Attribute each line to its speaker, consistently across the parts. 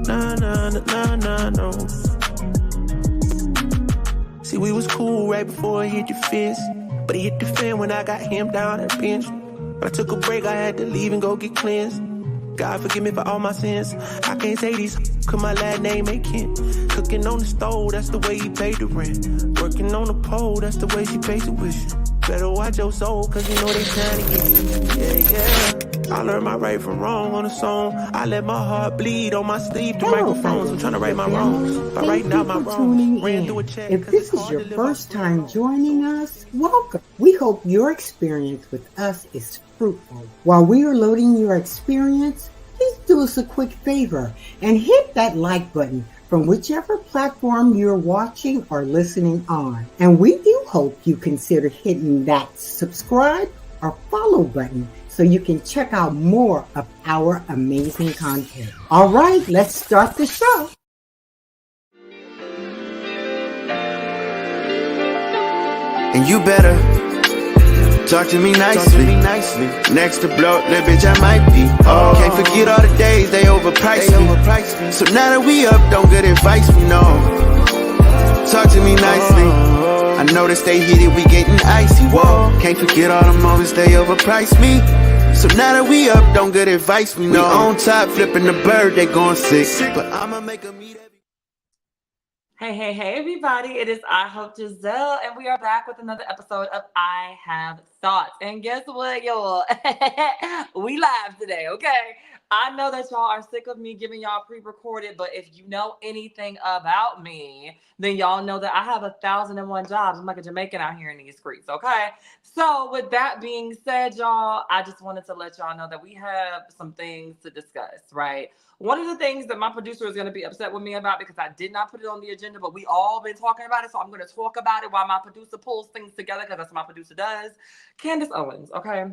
Speaker 1: Nah, nah, nah, nah, nah, no. See, we was cool right before it hit the fence, but it hit the fan when I got him down at bench. But I took a break, I had to leave and go get cleansed. God forgive me for all my sins. I can't say these, cause my last name ain't Kent. Cooking on the stove, that's the way he paid the rent. Working on the pole, that's the way she pays tuition. Better watch your soul, cause you know they trying to get you. Yeah, yeah. I learned my right from wrong on a song. I let my heart bleed on my sleeve to microphones. I'm trying to right my wrongs. By writing out my wrongs. Ran through a check.
Speaker 2: If this is your first time joining us, welcome. We hope your experience with us is fruitful. While we are loading your experience, please do us a quick favor and hit that like button from whichever platform you're watching or listening on. And we do hope you consider hitting that subscribe or follow button so you can check out more of our amazing content. All right, let's start the show.
Speaker 3: And you better talk to me nicely. Next to blow, little bitch, I might be. Oh, can't forget all the days they overpriced me. So now that we up, don't good advice we know. Talk to me nicely. I know that they hit it, we getting icy. Whoa, can't forget all the moments they overpriced me. So now that we up, don't good advice we know. We on top, flipping the bird, they going sick. But I'ma make a meet every.
Speaker 4: Hey, everybody. It is I Hope Giselle, and we are back with another episode of I Have Thoughts. And guess what, y'all? We live today, okay? I know that y'all are sick of me giving y'all pre-recorded, but if you know anything about me, then y'all know that I have 1,001 jobs. I'm like a Jamaican out here in these streets, okay? So with that being said, y'all, I just wanted to let y'all know that we have some things to discuss, right? One of the things that my producer is going to be upset with me about because I did not put it on the agenda, but we all been talking about it, so I'm going to talk about it while my producer pulls things together because that's what my producer does. Candace Owens, okay?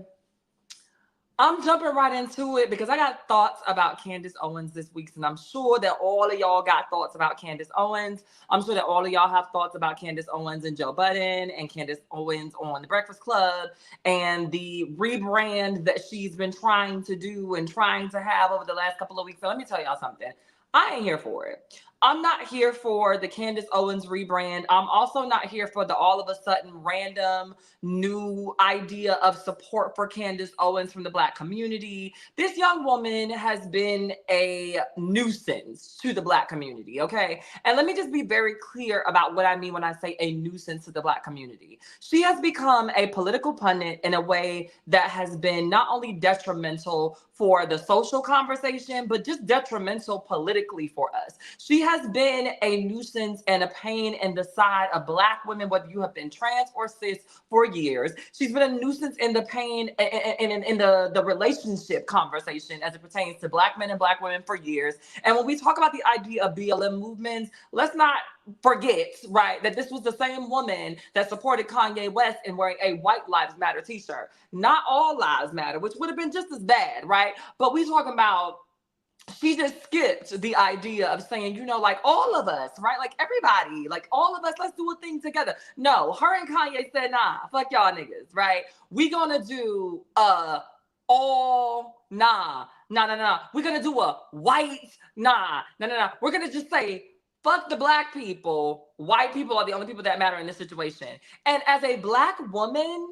Speaker 4: I'm jumping right into it because I got thoughts about Candace Owens this week, and I'm sure that all of y'all got thoughts about Candace Owens. I'm sure that all of y'all have thoughts about Candace Owens and Joe Budden and Candace Owens on The Breakfast Club and the rebrand that she's been trying to do and trying to have over the last couple of weeks. So let me tell y'all something. I ain't here for it. I'm not here for the Candace Owens rebrand. I'm also not here for the all of a sudden random new idea of support for Candace Owens from the Black community. This young woman has been a nuisance to the Black community, okay? And let me just be very clear about what I mean when I say a nuisance to the Black community. She has become a political pundit in a way that has been not only detrimental for the social conversation, but just detrimental politically for us. She has been a nuisance and a pain in the side of Black women, whether you have been trans or cis, for years. She's been a nuisance in the pain in the relationship conversation as it pertains to Black men and Black women for years. And when we talk about the idea of BLM movements, let's not forget, right, that this was the same woman that supported Kanye West in wearing a White Lives Matter t-shirt. Not all lives matter, which would have been just as bad, right? But we talking about, she just skipped the idea of saying, you know, like all of us, right? Like everybody, like all of us, let's do a thing together. No, her and Kanye said, nah, fuck y'all niggas, right? We gonna do all, nah. We're gonna do a white, nah. We're gonna just say, fuck the Black people. White people are the only people that matter in this situation. And as a Black woman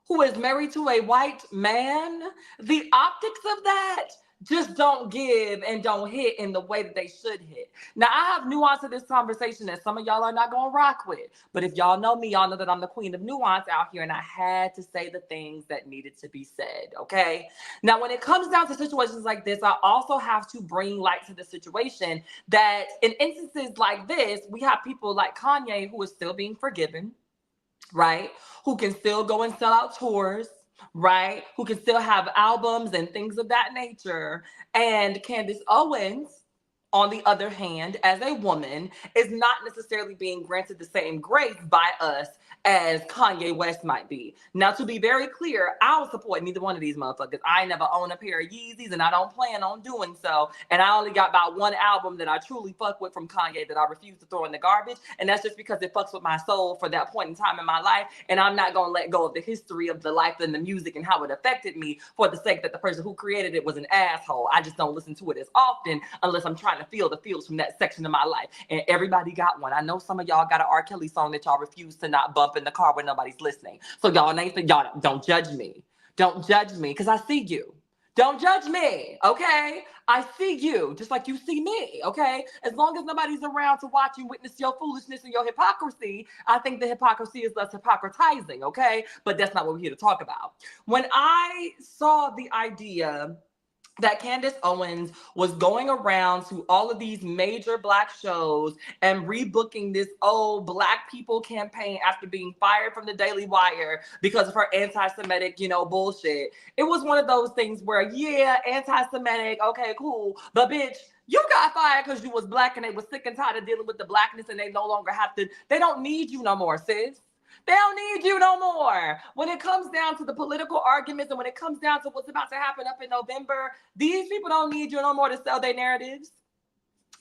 Speaker 4: who is married to a white man, the optics of that just don't give and don't hit in the way that they should hit. Now, I have nuance to this conversation that some of y'all are not going to rock with. But if y'all know me, y'all know that I'm the queen of nuance out here, and I had to say the things that needed to be said, okay? Now, when it comes down to situations like this, I also have to bring light to the situation that in instances like this, we have people like Kanye who is still being forgiven, right? Who can still go and sell out tours, right? Who can still have albums and things of that nature. And Candace Owens, on the other hand, as a woman, is not necessarily being granted the same grace by us as Kanye West might be. Now, to be very clear, I don't support neither one of these motherfuckers. I ain't never owned a pair of Yeezys, and I don't plan on doing so. And I only got about one album that I truly fuck with from Kanye that I refuse to throw in the garbage. And that's just because it fucks with my soul for that point in time in my life. And I'm not going to let go of the history of the life and the music and how it affected me for the sake that the person who created it was an asshole. I just don't listen to it as often unless I'm trying to feel the feels from that section of my life. And everybody got one. I know some of y'all got an R. Kelly song that y'all refuse to not bump in the car when nobody's listening. So y'all don't judge me. Don't judge me, because I see you. Don't judge me, okay? I see you just like you see me, okay? As long as nobody's around to watch you witness your foolishness and your hypocrisy, I think the hypocrisy is less hypocrisizing, okay? But that's not what we're here to talk about. When I saw the idea that Candace Owens was going around to all of these major Black shows and rebooking this old Black people campaign after being fired from the Daily Wire because of her anti-Semitic, bullshit. It was one of those things where, yeah, anti-Semitic, okay, cool. But bitch, you got fired because you was Black and they was sick and tired of dealing with the Blackness and they no longer they don't need you no more, sis. They don't need you no more. When it comes down to the political arguments and when it comes down to what's about to happen up in November, these people don't need you no more to sell their narratives.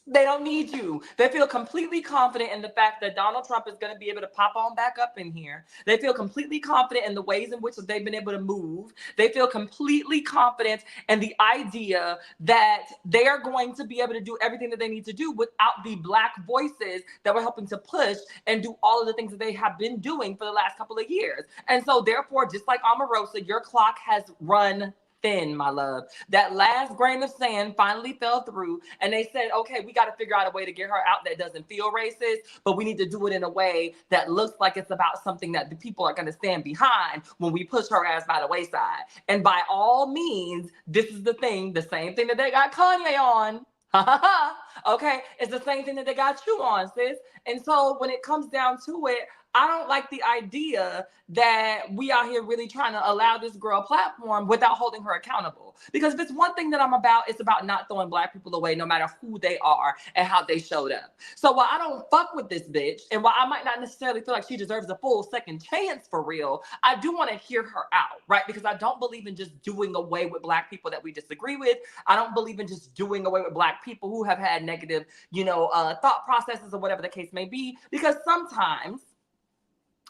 Speaker 4: They don't need you. They feel completely confident in the fact that Donald Trump is going to be able to pop on back up in here. They feel completely confident in the ways in which they've been able to move. They feel completely confident in the idea that they are going to be able to do everything that they need to do without the Black voices that were helping to push and do all of the things that they have been doing for the last couple of years. And so therefore, just like Omarosa, your clock has run thin, my love. That last grain of sand finally fell through, and they said, okay, we got to figure out a way to get her out that doesn't feel racist, but we need to do it in a way that looks like it's about something that the people are going to stand behind when we push her ass by the wayside. And by all means, this is the same thing that they got Kanye on. Okay, it's the same thing that they got you on, sis. And so when it comes down to it, I don't like the idea that we out here really trying to allow this girl a platform without holding her accountable. Because if it's one thing that I'm about, it's about not throwing Black people away no matter who they are and how they showed up. So while I don't fuck with this bitch, and while I might not necessarily feel like she deserves a full second chance for real, I do want to hear her out, right? Because I don't believe in just doing away with Black people that we disagree with. I don't believe in just doing away with Black people who have had negative, thought processes or whatever the case may be. Because sometimes,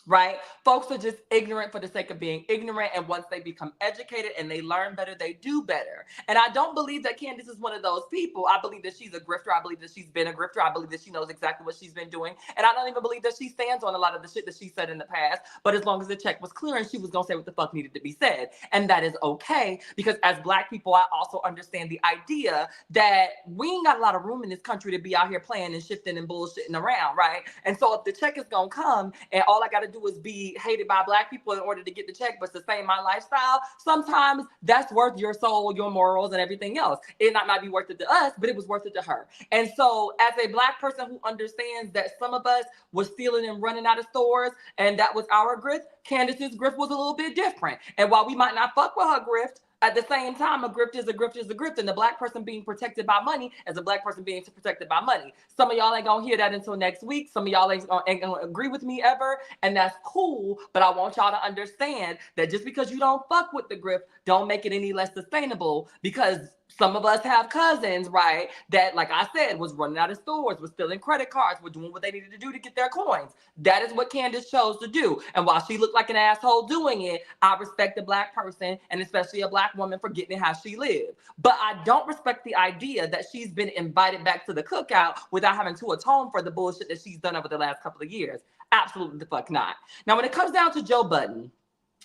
Speaker 4: right, folks are just ignorant for the sake of being ignorant, and once they become educated and they learn better, they do better. And I don't believe that Candace is one of those people. I believe that she's a grifter. I believe that she's been a grifter. I believe that she knows exactly what she's been doing, and I don't even believe that she stands on a lot of the shit that she said in the past. But as long as the check was clear, she was gonna say what the fuck needed to be said, and that is okay, because as Black people, I also understand the idea that we ain't got a lot of room in this country to be out here playing and shifting and bullshitting around, right? And so if the check is gonna come and all I gotta do is be hated by Black people in order to get the check but sustain my lifestyle, sometimes that's worth your soul, your morals, and everything else. It might be worth it to us, but it was worth it to her. And so as a Black person who understands that some of us were stealing and running out of stores, and that was our grift, Candace's grift was a little bit different. And while we might not fuck with her grift, at the same time, a grift is a grift is a grift, and the Black person being protected by money is a Black person being protected by money. Some of y'all ain't gonna hear that until next week. Some of y'all ain't gonna agree with me ever, and that's cool. But I want y'all to understand that just because you don't fuck with the grift, don't make it any less sustainable. Because some of us have cousins, right, that, like I said, was running out of stores, was stealing credit cards, were doing what they needed to do to get their coins. That is what Candace chose to do. And while she looked like an asshole doing it, I respect a Black person, and especially a Black woman, for getting how she lived. But I don't respect the idea that she's been invited back to the cookout without having to atone for the bullshit that she's done over the last couple of years. Absolutely the fuck not. Now, when it comes down to Joe Budden,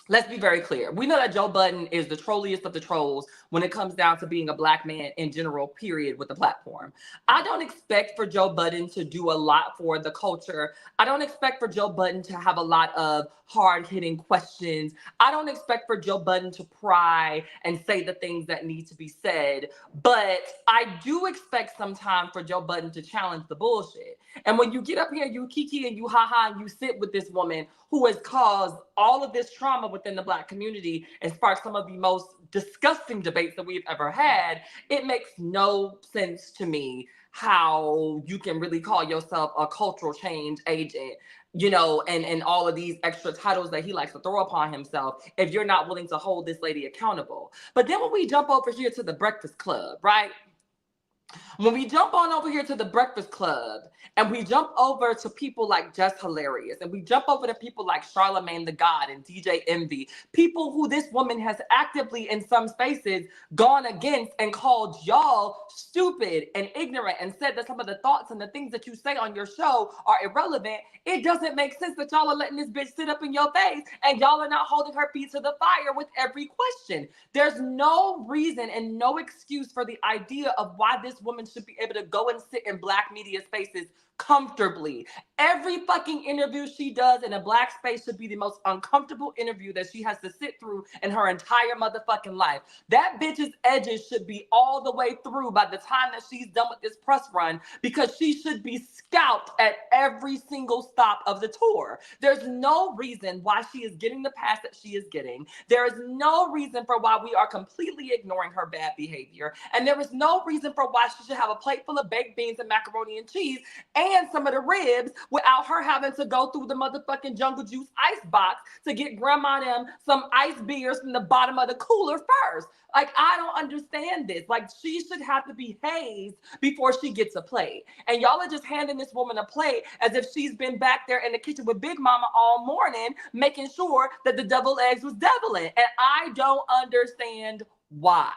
Speaker 4: let's be very clear. We know that Joe Budden is the trolliest of the trolls when it comes down to being a Black man in general, period, with the platform. I don't expect for Joe Budden to do a lot for the culture. I don't expect for Joe Budden to have a lot of hard-hitting questions. I don't expect for Joe Budden to pry and say the things that need to be said. But I do expect sometime for Joe Budden to challenge the bullshit. And when you get up here, you kiki and you ha-ha, and you sit with this woman who has caused all of this trauma within the Black community and sparked some of the most disgusting debates that we've ever had, it makes no sense to me how you can really call yourself a cultural change agent. and all of these extra titles that he likes to throw upon himself if you're not willing to hold this lady accountable. But then when we jump over here to the Breakfast Club, right? When we jump on over here to the Breakfast Club and we jump over to people like Just Hilarious and we jump over to people like Charlemagne the God and DJ Envy, people who this woman has actively in some spaces gone against and called y'all stupid and ignorant and said that some of the thoughts and the things that you say on your show are irrelevant, it doesn't make sense that y'all are letting this bitch sit up in your face and y'all are not holding her feet to the fire with every question. There's no reason and no excuse for the idea of why this woman should be able to go and sit in Black media spaces comfortably. Every fucking interview she does in a Black space should be the most uncomfortable interview that she has to sit through in her entire motherfucking life. That bitch's edges should be all the way through by the time that she's done with this press run, because she should be scalped at every single stop of the tour. There's no reason why she is getting the pass that she is getting. There is no reason for why we are completely ignoring her bad behavior. And there is no reason for why she should have a plate full of baked beans and macaroni and cheese and some of the ribs without her having to go through the motherfucking Jungle Juice ice box to get grandma them some ice beers from the bottom of the cooler first. Like, I don't understand this. Like, she should have to be hazed before she gets a plate. And y'all are just handing this woman a plate as if she's been back there in the kitchen with Big Mama all morning, making sure that the deviled eggs was deviling. And I don't understand why.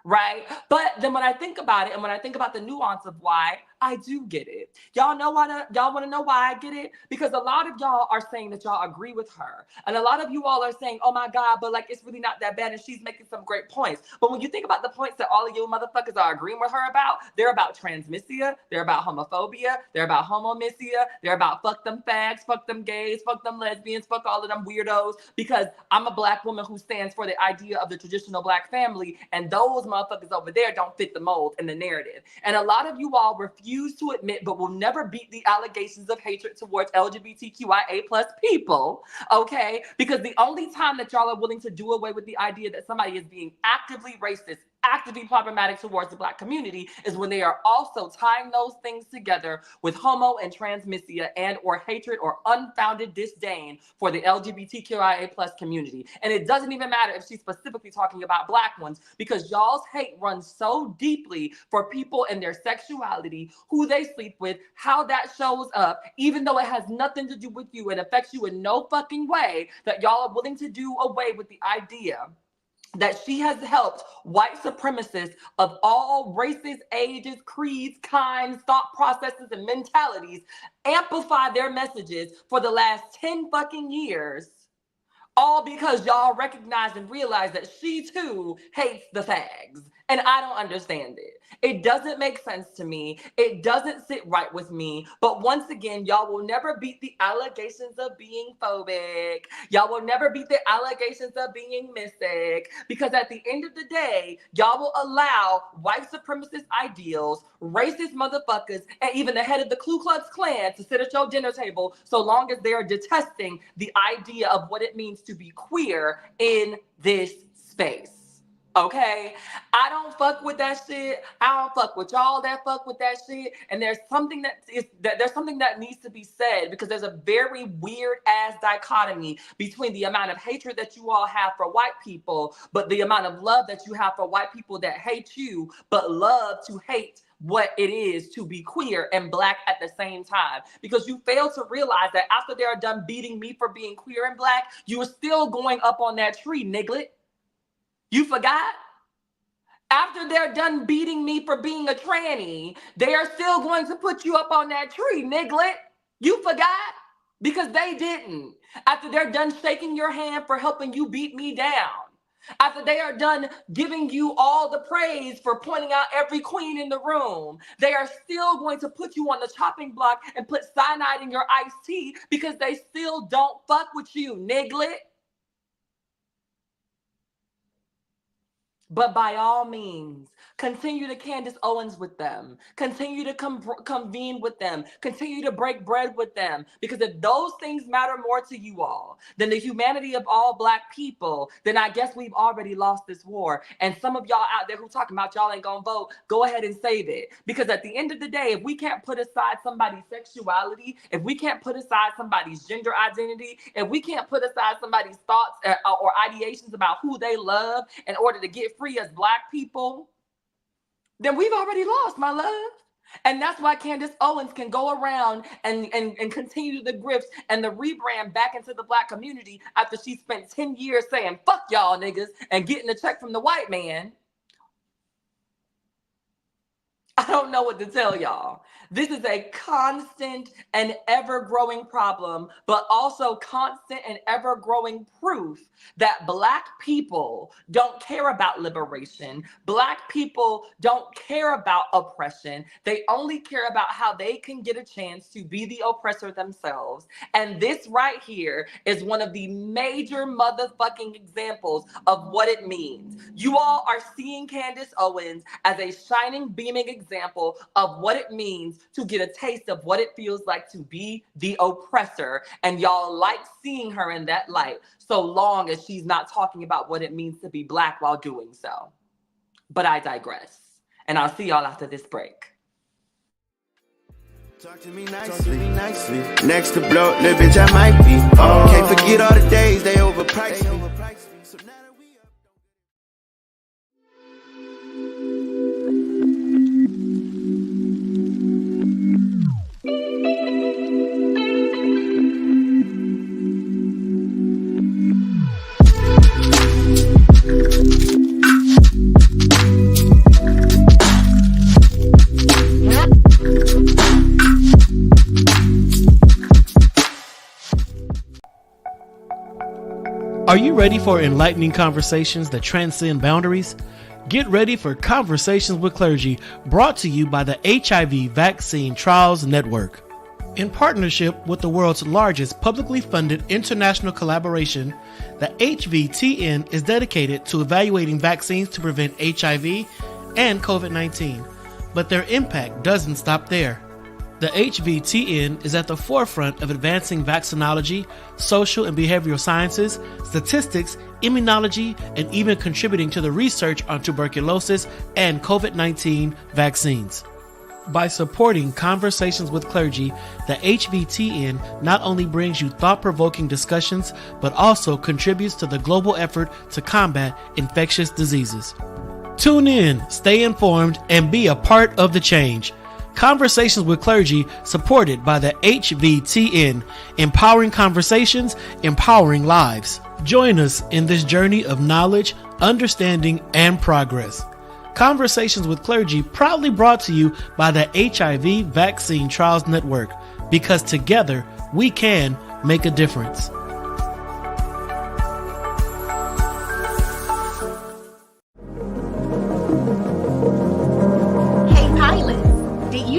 Speaker 4: Right? But then when I think about it and when I think about the nuance of why, I do get it. Y'all want to know why I get it? Because a lot of y'all are saying that y'all agree with her. And a lot of you all are saying, oh my God, but like, it's really not that bad. And she's making some great points. But when you think about the points that all of you motherfuckers are agreeing with her about, they're about transmisia, they're about homophobia, they're about homomisia, they're about fuck them fags, fuck them gays, fuck them lesbians, fuck all of them weirdos. Because I'm a Black woman who stands for the idea of the traditional Black family. And those motherfuckers over there don't fit the mold and the narrative. And a lot of you all refuse to admit, but will never beat the allegations of hatred towards LGBTQIA plus people, okay? Because the only time that y'all are willing to do away with the idea that somebody is being actively racist, actively problematic towards the Black community is when they are also tying those things together with homo and transmisia and or hatred or unfounded disdain for the LGBTQIA plus community. And it doesn't even matter if she's specifically talking about Black ones, because y'all's hate runs so deeply for people and their sexuality, who they sleep with, how that shows up, even though it has nothing to do with you and affects you in no fucking way, that y'all are willing to do away with the idea that she has helped white supremacists of all races, ages, creeds, kinds, thought processes, and mentalities amplify their messages for the last 10 fucking years, all because y'all recognize and realize that she too hates the fags. And I don't understand it. It doesn't make sense to me. It doesn't sit right with me. But once again, y'all will never beat the allegations of being phobic. Y'all will never beat the allegations of being mystic. Because at the end of the day, y'all will allow white supremacist ideals, racist motherfuckers, and even the head of the Ku Klux Klan to sit at your dinner table so long as they are detesting the idea of what it means to be queer in this space. Okay, I don't fuck with that shit. I don't fuck with y'all that fuck with that shit. And there's something that needs to be said, because there's a very weird ass dichotomy between the amount of hatred that you all have for white people, but the amount of love that you have for white people that hate you, but love to hate what it is to be queer and Black at the same time. Because you fail to realize that after they are done beating me for being queer and Black, you are still going up on that tree, niglet. You forgot? After they're done beating me for being a tranny, they are still going to put you up on that tree, niglet. You forgot? Because they didn't. After they're done shaking your hand for helping you beat me down, after they are done giving you all the praise for pointing out every queen in the room, they are still going to put you on the chopping block and put cyanide in your iced tea because they still don't fuck with you, niglet. But by all means, continue to Candace Owens with them. Continue to convene with them. Continue to break bread with them. Because if those things matter more to you all than the humanity of all Black people, then I guess we've already lost this war. And some of y'all out there who talking about y'all ain't gonna vote, go ahead and save it. Because at the end of the day, if we can't put aside somebody's sexuality, if we can't put aside somebody's gender identity, if we can't put aside somebody's thoughts or ideations about who they love in order to get free as Black people, then we've already lost, my love. And that's why Candace Owens can go around and continue the grifts and the rebrand back into the Black community after she spent 10 years saying, fuck y'all niggas, and getting a check from the white man. I don't know what to tell y'all. This is a constant and ever-growing problem, but also constant and ever-growing proof that Black people don't care about liberation. Black people don't care about oppression. They only care about how they can get a chance to be the oppressor themselves. And this right here is one of the major motherfucking examples of what it means. You all are seeing Candace Owens as a shining, beaming example of what it means to get a taste of what it feels like to be the oppressor. And y'all like seeing her in that light, so long as she's not talking about what it means to be Black while doing so. But I digress. And I'll see y'all after this break.
Speaker 3: Talk to me nicely, Next to blow, little bitch, I might be. Oh, can't forget all the days they overpriced me. So now that we up,
Speaker 5: Are you ready for enlightening conversations that transcend boundaries? Get ready for Conversations with Clergy, brought to you by the HIV Vaccine Trials Network. In partnership with the world's largest publicly funded international collaboration, the HVTN is dedicated to evaluating vaccines to prevent HIV and COVID-19. But their impact doesn't stop there. The HVTN is at the forefront of advancing vaccinology, social and behavioral sciences, statistics, immunology, and even contributing to the research on tuberculosis and COVID-19 vaccines. By supporting Conversations with Clergy, the HVTN not only brings you thought-provoking discussions, but also contributes to the global effort to combat infectious diseases. Tune in, stay informed, and be a part of the change. Conversations with Clergy, supported by the HVTN, empowering conversations, empowering lives. Join us in this journey of knowledge, understanding, and progress. Conversations with Clergy, proudly brought to you by the HIV Vaccine Trials Network, because together we can make a difference.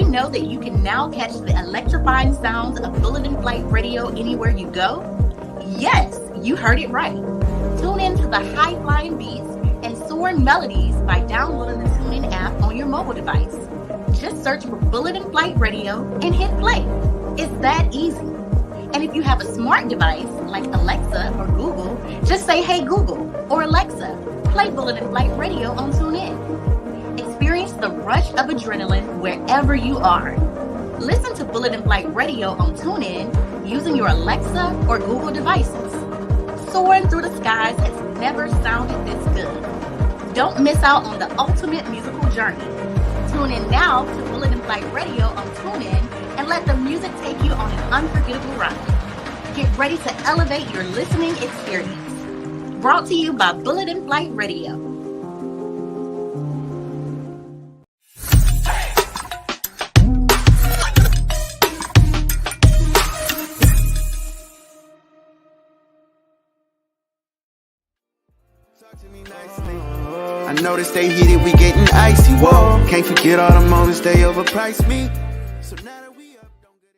Speaker 6: Know that you can now catch the electrifying sounds of Bulletin Flight Radio anywhere you go? Yes, you heard it right. Tune in to the high-flying beats and soaring melodies by downloading the TuneIn app on your mobile device. Just search for Bulletin Flight Radio and hit play. It's that easy. And if you have a smart device like Alexa or Google, just say, "Hey Google," or "Alexa, play Bulletin Flight Radio on TuneIn." Experience the rush of adrenaline wherever you are. Listen to Bulletin Flight Radio on TuneIn using your Alexa or Google devices. Soaring through the skies has never sounded this good. Don't miss out on the ultimate musical journey. Tune in now to Bulletin Flight Radio on TuneIn and let the music take you on an unforgettable ride. Get ready to elevate your listening experience. Brought to you by Bulletin Flight Radio.
Speaker 3: I noticed they hit it, we getting icy. Whoa, can't forget all the moments they overpriced me. So now that we up, don't get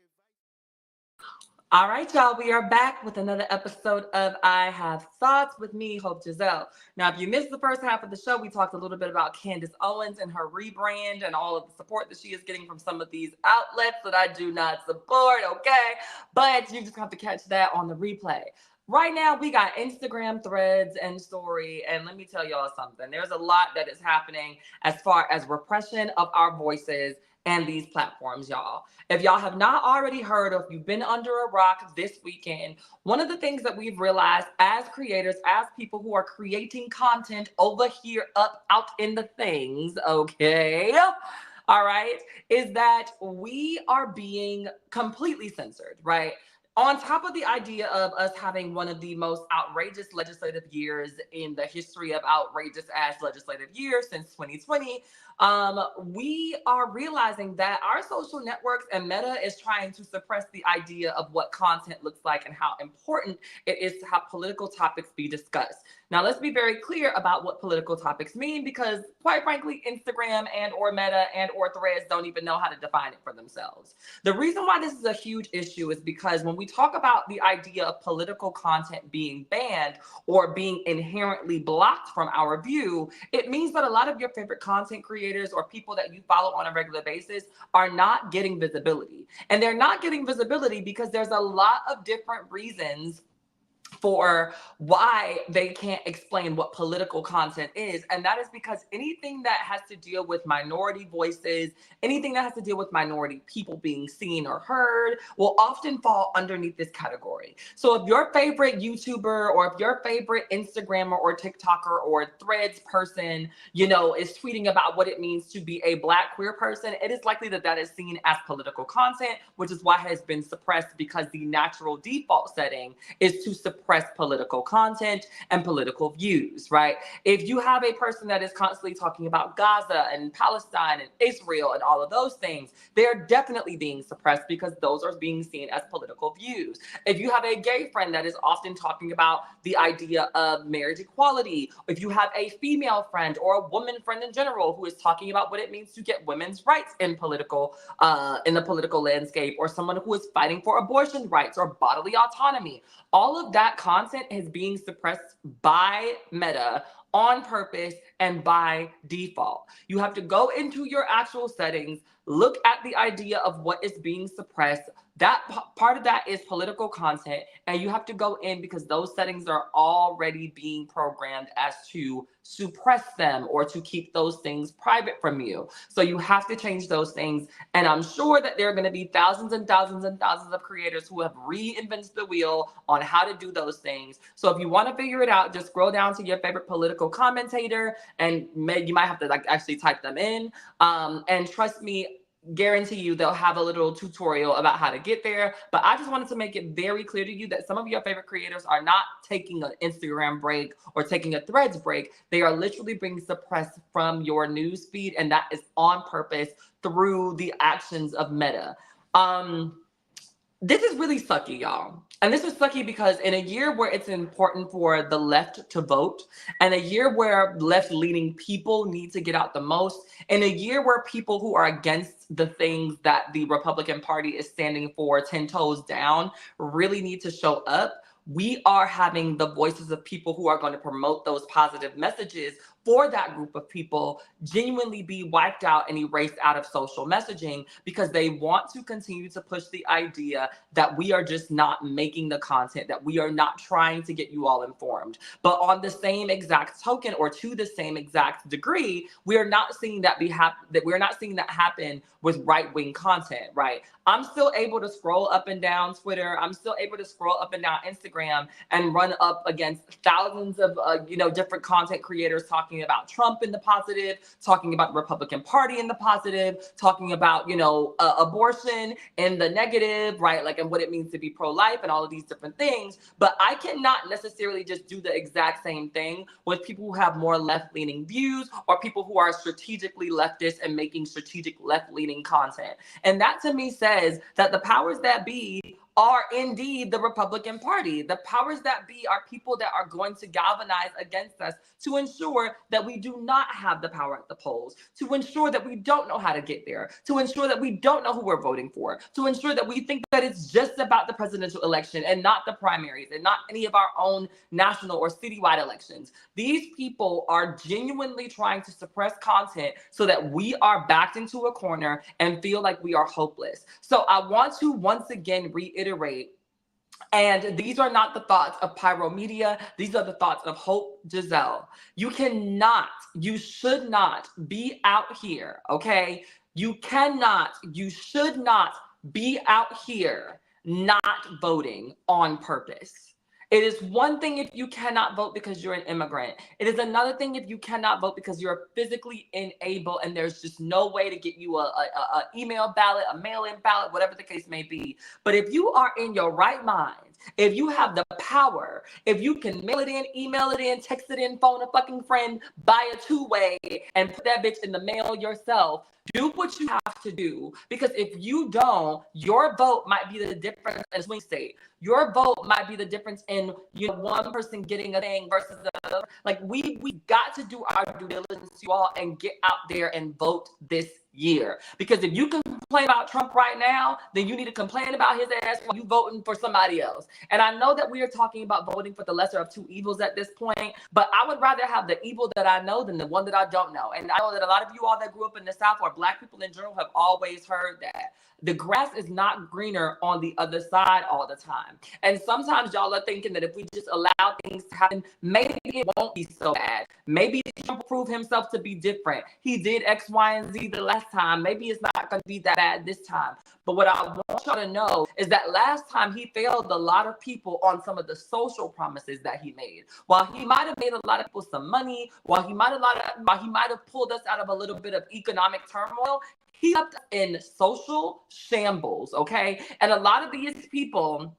Speaker 4: All right, y'all, we are back with another episode of I Have Thoughts with me, Hope Giselle. Now, if you missed the first half of the show, we talked a little bit about Candace Owens and her rebrand and all of the support that she is getting from some of these outlets that I do not support, okay? But you just have to catch that on the replay. Right now, we got Instagram threads and story, and let me tell y'all something. There's a lot that is happening as far as repression of our voices and these platforms, y'all. If y'all have not already heard, or if you've been under a rock this weekend, one of the things that we've realized as creators, as people who are creating content over here, up, out in the things, okay? All right, is that we are being completely censored, right? On top of the idea of us having one of the most outrageous legislative years in the history of outrageous ass legislative years since 2020, we are realizing that our social networks and Meta is trying to suppress the idea of what content looks like and how important it is to have political topics be discussed. Now, let's be very clear about what political topics mean, because quite frankly, Instagram and or Meta and or Threads don't even know how to define it for themselves. The reason why this is a huge issue is because when we talk about the idea of political content being banned or being inherently blocked from our view, it means that a lot of your favorite content creators or people that you follow on a regular basis are not getting visibility. And they're not getting visibility because there's a lot of different reasons for why they can't explain what political content is. And that is because anything that has to deal with minority voices, anything that has to deal with minority people being seen or heard, will often fall underneath this category. So if your favorite YouTuber or if your favorite Instagrammer or TikToker or Threads person, is tweeting about what it means to be a Black queer person, it is likely that that is seen as political content, which is why it has been suppressed, because the natural default setting is to suppress political content and political views, right? If you have a person that is constantly talking about Gaza and Palestine and Israel and all of those things, they're definitely being suppressed because those are being seen as political views. If you have a gay friend that is often talking about the idea of marriage equality, if you have a female friend or a woman friend in general who is talking about what it means to get women's rights in the political landscape, or someone who is fighting for abortion rights or bodily autonomy, all of that content is being suppressed by Meta on purpose and by default. You have to go into your actual settings, look at the idea of what is being suppressed. That part of that is political content, and you have to go in because those settings are already being programmed as to suppress them or to keep those things private from you. So you have to change those things. And I'm sure that there are going to be thousands and thousands and thousands of creators who have reinvented the wheel on how to do those things. So if you want to figure it out, just scroll down to your favorite political commentator, and you might have to actually type them in. And trust me, guarantee you they'll have a little tutorial about how to get there. But I just wanted to make it very clear to you that some of your favorite creators are not taking an Instagram break or taking a Threads break. They are literally being suppressed from your news feed, and that is on purpose through the actions of Meta. This is really sucky, y'all. And this is sucky because in a year where it's important for the left to vote, and a year where left-leaning people need to get out the most, in a year where people who are against the things that the Republican Party is standing for 10 toes down really need to show up, we are having the voices of people who are going to promote those positive messages for that group of people genuinely be wiped out and erased out of social messaging, because they want to continue to push the idea that we are just not making the content, that we are not trying to get you all informed. But on the same exact token, or to the same exact degree, we are not seeing that happen with right-wing content, right? I'm still able to scroll up and down Twitter. I'm still able to scroll up and down Instagram and run up against thousands of different content creators talking about Trump in the positive, talking about the Republican Party in the positive, talking about abortion in the negative, right? And what it means to be pro-life and all of these different things. But I cannot necessarily just do the exact same thing with people who have more left-leaning views, or people who are strategically leftist and making strategic left-leaning content. And that to me says that the powers that be are indeed the Republican Party. The powers that be are people that are going to galvanize against us to ensure that we do not have the power at the polls, to ensure that we don't know how to get there, to ensure that we don't know who we're voting for, to ensure that we think that it's just about the presidential election and not the primaries and not any of our own national or citywide elections. These people are genuinely trying to suppress content so that we are backed into a corner and feel like we are hopeless. So I want to once again reiterate, and these are not the thoughts of Pyro Media. These are the thoughts of Hope Giselle. You cannot, you should not be out here, okay? You cannot, you should not be out here not voting on purpose. It is one thing if you cannot vote because you're an immigrant. It is another thing if you cannot vote because you're physically unable and there's just no way to get you a email ballot, a mail-in ballot, whatever the case may be. But if you are in your right mind, if you have the power, if you can mail it in, email it in, text it in, phone a fucking friend, buy a two-way and put that bitch in the mail yourself, do what you have to do, because if you don't, your vote might be the difference in a swing state. Your vote might be the difference in one person getting a thing versus the other. Like we got to do our due diligence, you all, and get out there and vote this year. Because if you can complain about Trump right now, then you need to complain about his ass while you voting for somebody else. And I know that we are talking about voting for the lesser of two evils at this point, but I would rather have the evil that I know than the one that I don't know. And I know that a lot of you all that grew up in the South or Black people in general have always heard that the grass is not greener on the other side all the time. And sometimes y'all are thinking that if we just allow things to happen, maybe it won't be so bad. Maybe Trump will prove himself to be different. He did X, Y, and Z the last time. Maybe it's not going to be that bad this time. But what I want y'all to know is that last time he failed a lot of people on some of the social promises that he made. While he might have made a lot of people some money, while he might have pulled us out of a little bit of economic turmoil, he left us in social shambles, okay? And a lot of these people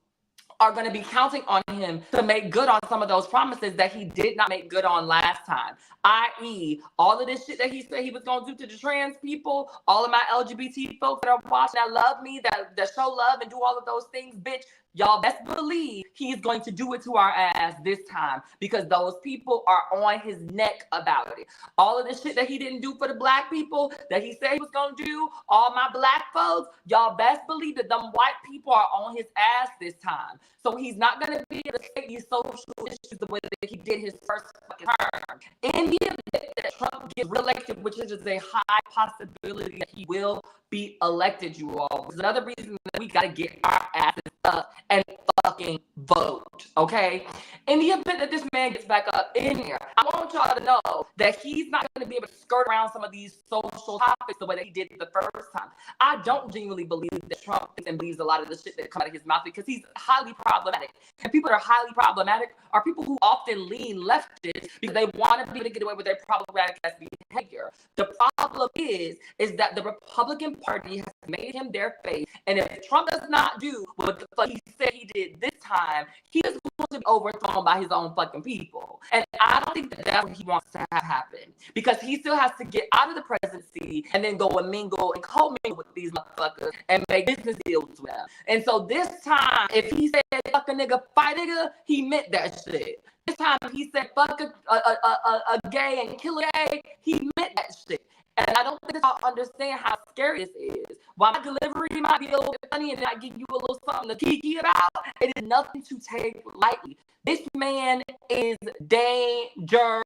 Speaker 4: are going to be counting on him to make good on some of those promises that he did not make good on last time, i.e. all of this shit that he said he was going to do to the trans people, all of my LGBT folks that are watching, that love me, that show love and do all of those things, bitch. Y'all best believe he's going to do it to our ass this time, because those people are on his neck about it. All of this shit that he didn't do for the Black people that he said he was going to do, all my Black folks, y'all best believe that them white people are on his ass this time. So he's not going to be able to take these social issues the way that he did his first fucking term. In the event that Trump gets reelected, which is a high possibility that he will be elected, you all. It's another reason that we got to get our asses up and fucking vote, okay? In the event that this man gets back up in here, I want y'all to know that he's not going to be able to skirt around some of these social topics the way that he did the first time. I don't genuinely believe that Trump thinks and believes a lot of the shit that comes out of his mouth, because he's highly problematic. And people that are highly problematic are people who often lean leftist because they want to be able to get away with their problematic ass behavior. The problem is that the Republican Party has made him their face, and if Trump does not do what the fuck he said he did this time, he is going to be overthrown by his own fucking people. And I don't think that that's what he wants to have happen, because he still has to get out of the presidency and then go and mingle and co-mingle with these motherfuckers and make business deals with them. And so this time, if he said fuck a nigga, fight a nigga, he meant that shit. This time he said fuck a gay and kill a gay, he meant that shit. And I don't think y'all understand how scary this is. While my delivery might be a little bit funny and I give you a little something to kiki about, it is nothing to take lightly. This man is dangerous.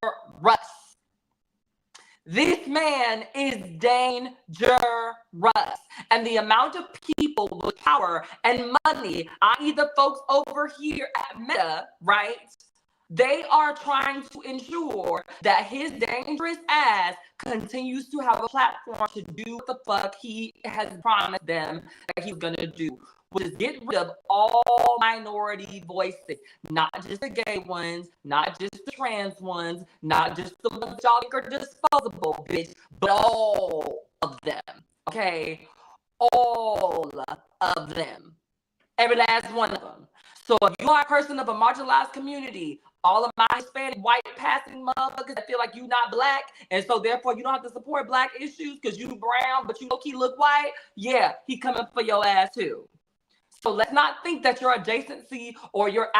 Speaker 4: This man is dangerous. And the amount of people with power and money, i.e. the folks over here at Meta, right? They are trying to ensure that his dangerous ass continues to have a platform to do what the fuck he has promised them that he's going to do, which is get rid of all minority voices, not just the gay ones, not just the trans ones, not just the ones y'all think are disposable, bitch, but all of them, okay? All of them. Every last one of them. So if you are a person of a marginalized community, all of my Hispanic, white passing motherfuckers that feel like you not Black, and so therefore you don't have to support Black issues because you brown, but you low-key look white, yeah, he coming for your ass too. So let's not think that your adjacency or your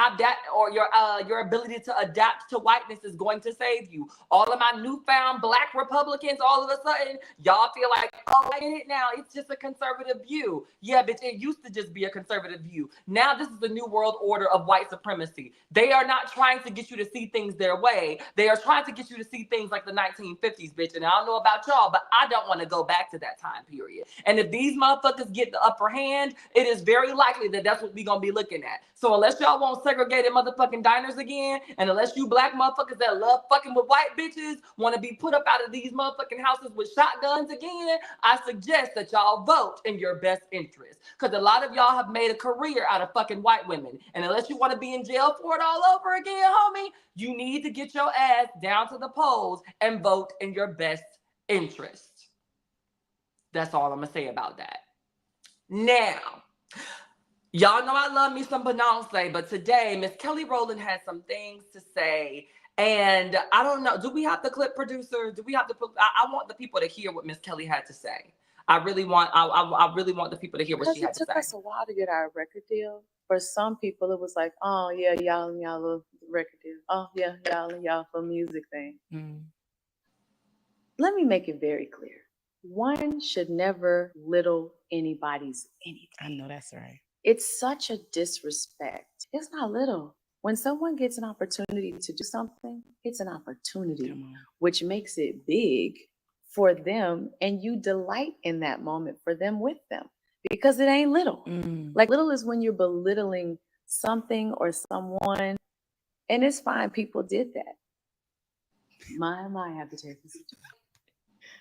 Speaker 4: ability to adapt to whiteness is going to save you. All of my newfound Black Republicans, all of a sudden, y'all feel like, oh, I get it now. It's just a conservative view. Yeah, bitch, it used to just be a conservative view. Now this is the new world order of white supremacy. They are not trying to get you to see things their way. They are trying to get you to see things like the 1950s, bitch. And I don't know about y'all, but I don't want to go back to that time period. And if these motherfuckers get the upper hand, it is very likely that that's what we're gonna be looking at. So unless y'all want segregated motherfucking diners again, and unless you Black motherfuckers that love fucking with white bitches want to be put up out of these motherfucking houses with shotguns again, I suggest that y'all vote in your best interest. Because a lot of y'all have made a career out of fucking white women. And unless you want to be in jail for it all over again, homie, you need to get your ass down to the polls and vote in your best interest. That's all I'm gonna say about that. Now, y'all know I love me some Beyonce, but today Miss Kelly Rowland had some things to say, and I don't know. Do we have the clip, producer? Do we have to put? I want the people to hear what Miss Kelly had to say. I really want the people to hear what she had to say.
Speaker 7: It took us a while to get our record deal. For some people, it was like, oh yeah, y'all and y'all little record deal. Oh yeah, y'all and y'all for music thing. Let me make it very clear. One should never little anybody's anything.
Speaker 8: I know that's right.
Speaker 7: It's such a disrespect. It's not little. When someone gets an opportunity to do something, it's an opportunity, which makes it big for them. And you delight in that moment for them with them because it ain't little. Like little is when you're belittling something or someone. And it's fine. People did that. My, I have to take this.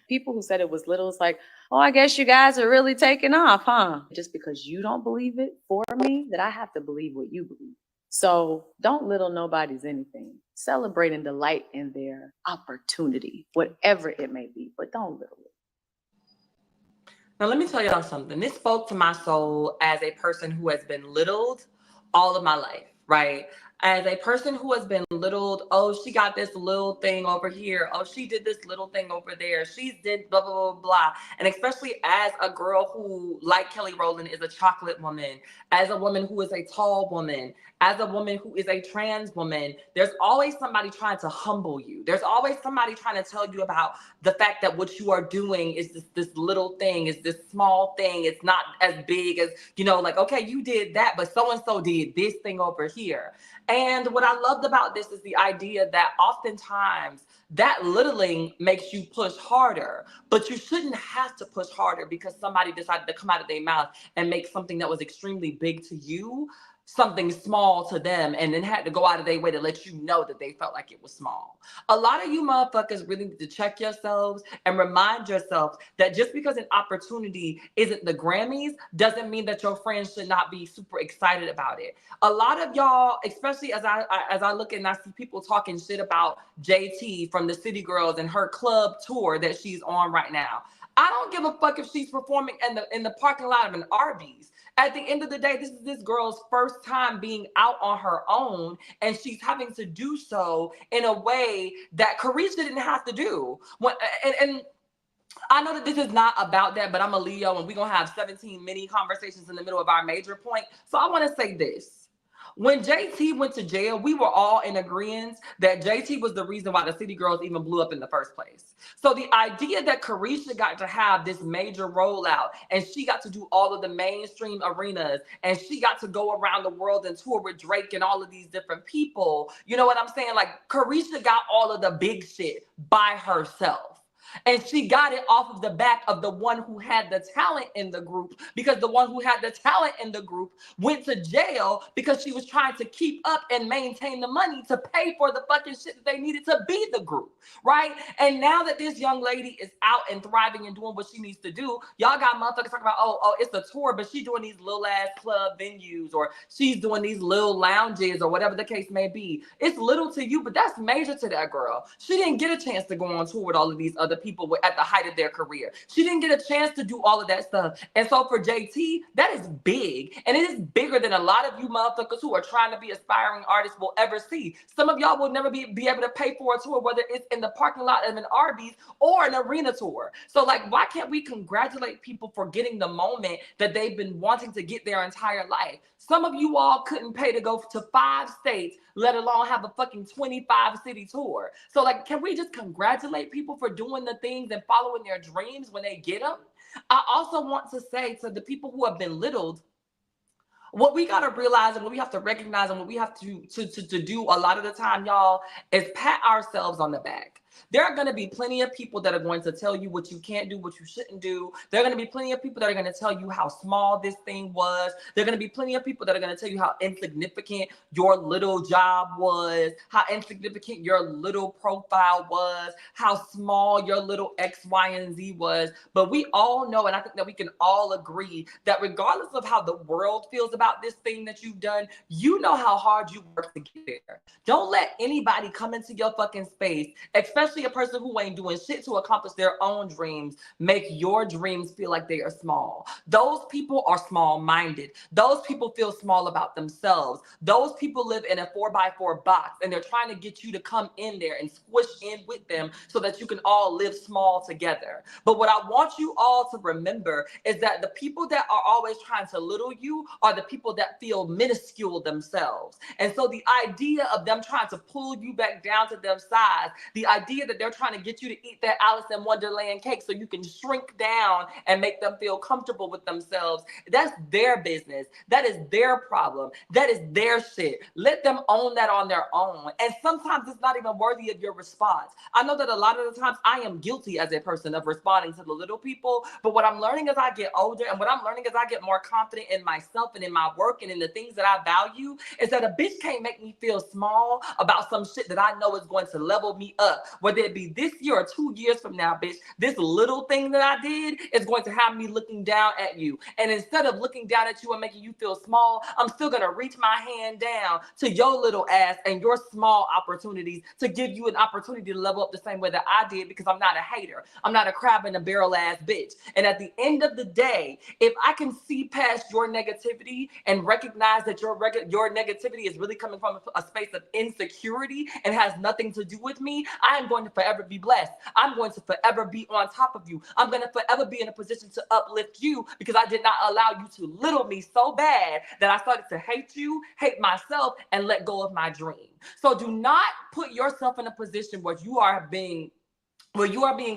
Speaker 7: People who said it was little, it's like, oh, I guess you guys are really taking off, huh? Just because you don't believe it for me, that I have to believe what you believe. So don't little nobody's anything. Celebrate and delight in their opportunity, whatever it may be, but don't little it.
Speaker 4: Now, let me tell y'all something. This spoke to my soul as a person who has been littled all of my life, right? As a person who has been littled, oh, she got this little thing over here. Oh, she did this little thing over there. She did blah, blah, blah, blah. And especially as a girl who, like Kelly Rowland, is a chocolate woman, as a woman who is a tall woman, as a woman who is a trans woman, there's always somebody trying to humble you. There's always somebody trying to tell you about the fact that what you are doing is this little thing, is this small thing. It's not as big as, you know, like, okay, you did that, but so-and-so did this thing over here. And what I loved about this is the idea that oftentimes that littling makes you push harder, but you shouldn't have to push harder because somebody decided to come out of their mouth and make something that was extremely big to you something small to them, and then had to go out of their way to let you know that they felt like it was small. A lot of you motherfuckers really need to check yourselves and remind yourselves that just because an opportunity isn't the Grammys doesn't mean that your friends should not be super excited about it. A lot of y'all, especially as I look and I see people talking shit about JT from the City Girls and her club tour that she's on right now. I don't give a fuck if she's performing in the parking lot of an Arby's. At the end of the day, this is this girl's first time being out on her own, and she's having to do so in a way that Carisha didn't have to do. And I know that this is not about that, but I'm a Leo, and we're going to have 17 mini conversations in the middle of our major point. So I want to say this. When JT went to jail, we were all in agreement that JT was the reason why the City Girls even blew up in the first place. So the idea that Carisha got to have this major rollout and she got to do all of the mainstream arenas and she got to go around the world and tour with Drake and all of these different people, you know what I'm saying? Like Carisha got all of the big shit by herself. And she got it off of the back of the one who had the talent in the group, because the one who had the talent in the group went to jail because she was trying to keep up and maintain the money to pay for the fucking shit that they needed to be the group, right? And now that this young lady is out and thriving and doing what she needs to do, y'all got motherfuckers talking about, oh, it's a tour, but she's doing these little ass club venues, or she's doing these little lounges, or whatever the case may be. It's little to you, but that's major to that girl. She didn't get a chance to go on tour with all of these other people at the height of their career. She didn't get a chance to do all of that stuff. And so for JT, that is big. And it is bigger than a lot of you motherfuckers who are trying to be aspiring artists will ever see. Some of y'all will never be able to pay for a tour, whether it's in the parking lot of an Arby's or an arena tour. So like, why can't we congratulate people for getting the moment that they've been wanting to get their entire life? Some of you all couldn't pay to go to 5 states, let alone have a fucking 25 city tour. So like, can we just congratulate people for doing the things and following their dreams when they get them? I also want to say to the people who have been belittled, what we got to realize and what we have to recognize and what we have to do a lot of the time, y'all, is pat ourselves on the back. There are going to be plenty of people that are going to tell you what you can't do, what you shouldn't do. There are going to be plenty of people that are going to tell you how small this thing was. There are going to be plenty of people that are going to tell you how insignificant your little job was, how insignificant your little profile was, how small your little X, Y, and Z was. But we all know, and I think that we can all agree, that regardless of how the world feels about this thing that you've done, you know how hard you work to get there. Don't let anybody come into your fucking space, especially a person who ain't doing shit to accomplish their own dreams, make your dreams feel like they are small. Those people are small-minded. Those people feel small about themselves. Those people live in a 4x4 box, and they're trying to get you to come in there and squish in with them so that you can all live small together. But what I want you all to remember is that the people that are always trying to little you are the people that feel minuscule themselves. And so the idea of them trying to pull you back down to their size, the idea that they're trying to get you to eat that Alice in Wonderland cake so you can shrink down and make them feel comfortable with themselves, that's their business. That is their problem. That is their shit. Let them own that on their own. And sometimes it's not even worthy of your response. I know that a lot of the times I am guilty as a person of responding to the little people, but what I'm learning as I get older and what I'm learning as I get more confident in myself and in my work and in the things that I value is that a bitch can't make me feel small about some shit that I know is going to level me up. Whether it be this year or 2 years from now, bitch, this little thing that I did is going to have me looking down at you. And instead of looking down at you and making you feel small, I'm still going to reach my hand down to your little ass and your small opportunities to give you an opportunity to level up the same way that I did, because I'm not a hater. I'm not a crab in a barrel ass bitch. And at the end of the day, if I can see past your negativity and recognize that your negativity is really coming from a space of insecurity and has nothing to do with me, I am going to forever be blessed. I'm going to forever be on top of you. I'm going to forever be in a position to uplift you, because I did not allow you to little me so bad that I started to hate you, hate myself, and let go of my dream. So do not put yourself in a position where you are being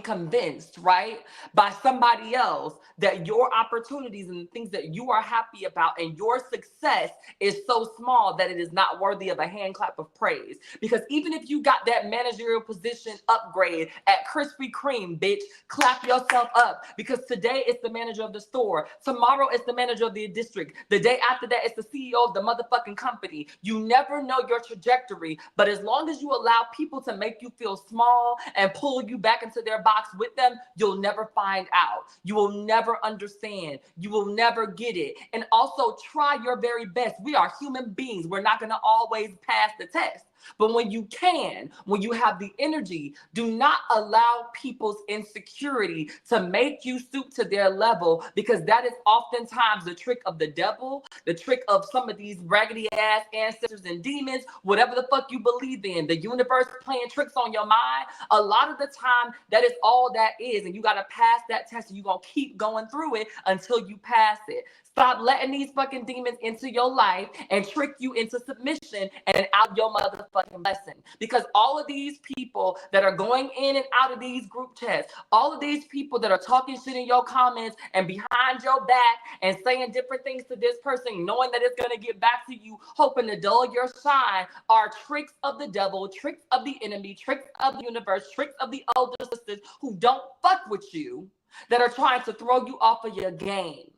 Speaker 4: convinced, right, by somebody else that your opportunities and the things that you are happy about and your success is so small that it is not worthy of a hand clap of praise. Because even if you got that managerial position upgrade at Krispy Kreme, bitch, clap yourself up, because today it's the manager of the store. Tomorrow it's the manager of the district. The day after that, it's the CEO of the motherfucking company. You never know your trajectory, but as long as you allow people to make you feel small and pull you back into their box with them, you'll never find out. You will never understand. You will never get it. And also try your very best. We are human beings. We're not going to always pass the test. But when you can, when you have the energy, do not allow people's insecurity to make you stoop to their level, because that is oftentimes the trick of the devil, the trick of some of these raggedy ass ancestors and demons, whatever the fuck you believe in, the universe playing tricks on your mind. A lot of the time, that is all that is. And you got to pass that test, and you're going to keep going through it until you pass it. Stop letting these fucking demons into your life and trick you into submission and out your motherfucking blessing. Because all of these people that are going in and out of these group chats, all of these people that are talking shit in your comments and behind your back and saying different things to this person, knowing that it's going to get back to you, hoping to dull your shine, are tricks of the devil, tricks of the enemy, tricks of the universe, tricks of the older sisters who don't fuck with you, that are trying to throw you off of your game.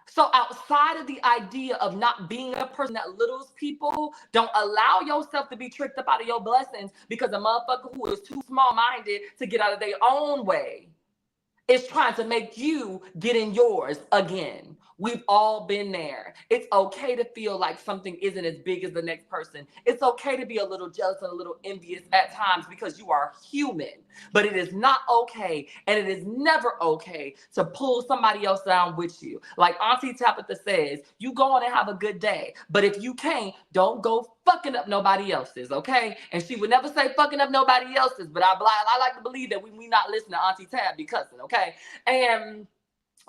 Speaker 4: So outside of the idea of not being a person that littles people, don't allow yourself to be tricked up out of your blessings because a motherfucker who is too small-minded to get out of their own way is trying to make you get in yours again. We've all been there. It's okay to feel like something isn't as big as the next person. It's okay to be a little jealous and a little envious at times because you are human. But it is not okay, and it is never okay to pull somebody else down with you. Like Auntie Tabitha says, you go on and have a good day. But if you can't, don't go fucking up nobody else's, okay? And she would never say fucking up nobody else's, but I like to believe that we not listen to Auntie Tab because, okay? And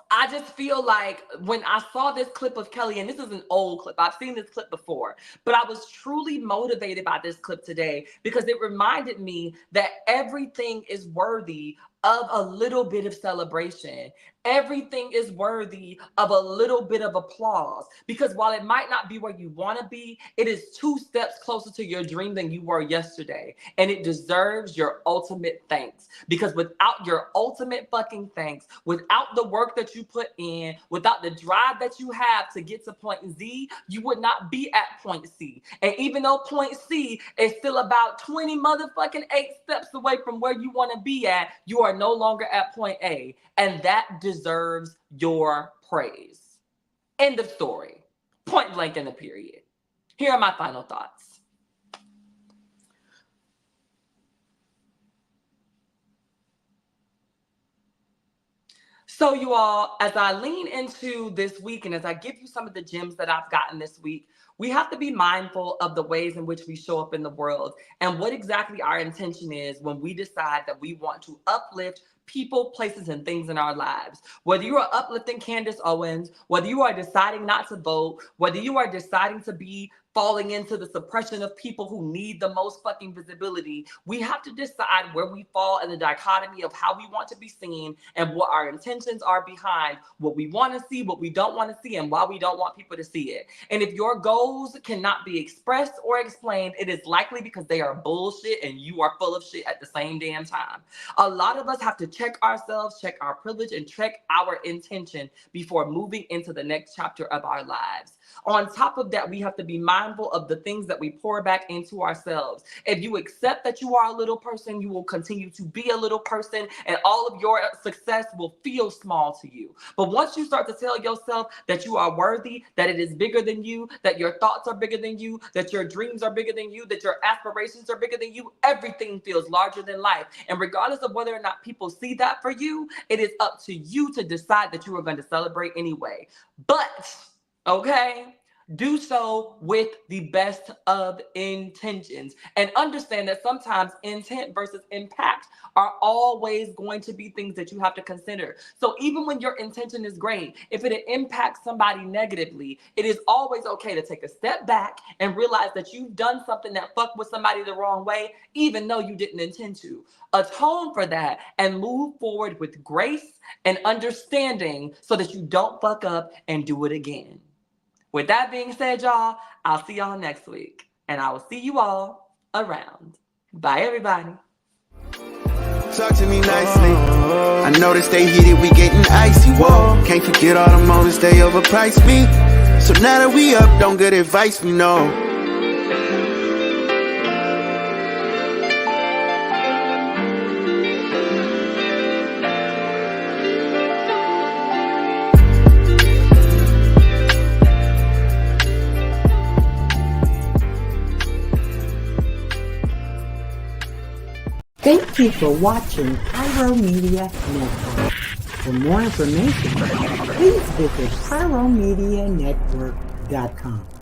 Speaker 4: I just feel like when I saw this clip of Kelly, and this is an old clip, I've seen this clip before, but I was truly motivated by this clip today because it reminded me that everything is worthy of a little bit of celebration. Everything is worthy of a little bit of applause, because while it might not be where you want to be, it is 2 steps closer to your dream than you were yesterday. And it deserves your ultimate thanks, because without your ultimate fucking thanks, without the work that you put in, without the drive that you have to get to point Z, you would not be at point C. And even though point C is still about 20 motherfucking 8 steps away from where you want to be at, you are no longer at point A. And that deserves your praise. End of story. Point blank in the period. Here are my final thoughts. So you all, as I lean into this week and as I give you some of the gems that I've gotten this week, we have to be mindful of the ways in which we show up in the world and what exactly our intention is when we decide that we want to uplift people, places, and things in our lives. Whether you are uplifting Candace Owens, whether you are deciding not to vote, whether you are deciding to be falling into the suppression of people who need the most fucking visibility, we have to decide where we fall in the dichotomy of how we want to be seen and what our intentions are behind what we want to see, what we don't want to see, and why we don't want people to see it. And if your goals cannot be expressed or explained, it is likely because they are bullshit and you are full of shit at the same damn time. A lot of us have to check ourselves, check our privilege, and check our intention before moving into the next chapter of our lives. On top of that, we have to be mindful of the things that we pour back into ourselves. If you accept that you are a little person, you will continue to be a little person, and all of your success will feel small to you. But once you start to tell yourself that you are worthy, that it is bigger than you, that your thoughts are bigger than you, that your dreams are bigger than you, that your aspirations are bigger than you, everything feels larger than life. And regardless of whether or not people see that for you, it is up to you to decide that you are going to celebrate anyway. But okay, do so with the best of intentions, and understand that sometimes intent versus impact are always going to be things that you have to consider. So even when your intention is great, if it impacts somebody negatively, it is always okay to take a step back and realize that you've done something that fucked with somebody the wrong way, even though you didn't intend to. Atone for that and move forward with grace and understanding so that you don't fuck up and do it again. With that being said, y'all, I'll see y'all next week. And I will see you all around. Bye, everybody.
Speaker 3: Talk to me nicely. I noticed they hit it, we getting icy. Whoa, can't forget all the moments they overpriced me. So now that we up, don't good advice we know.
Speaker 2: Thank you for watching Pyro Media Network. For more information, please visit pyromedianetwork.com.